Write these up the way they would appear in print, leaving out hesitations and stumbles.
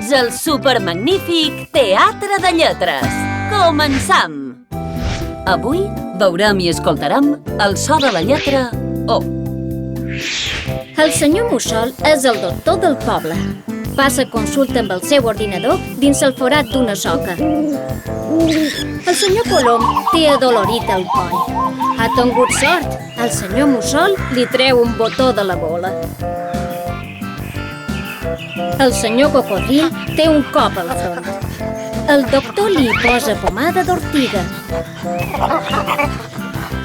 Benvinguts al supermagnífic Teatre de Lletres. Començam! Avui veurem i escoltarem el so de la lletra O. El senyor Mussol és el doctor del poble. Passa consulta amb el seu ordinador dins el forat d'una soca. El senyor Colom té adolorit el coll. Ha tingut sort. El senyor Mussol li treu un botó de la bola. El senyor Cocodril té un cop al front. El doctor li posa pomada d'ortiga.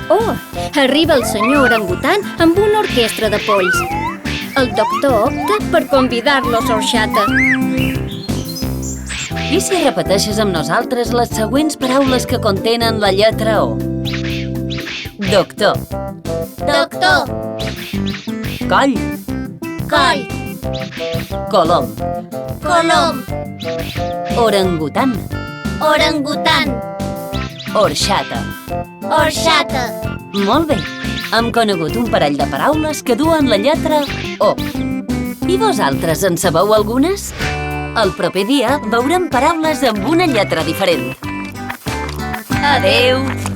Oh, arriba el senyor orangutan amb una orquestra de polls. El doctor opta per convidar-lo a l'orxata. I si repeteixes amb nosaltres les següents paraules que contenen la lletra O? Doctor, Doctor, coll, coll, colom, colom, orangutan, orangutan, orxata. orxata. Molt bé, hem conegut un parell de paraules que duen la lletra O. I vosaltres en sabeu algunes? El proper dia veurem paraules amb una lletra diferent. Adeu!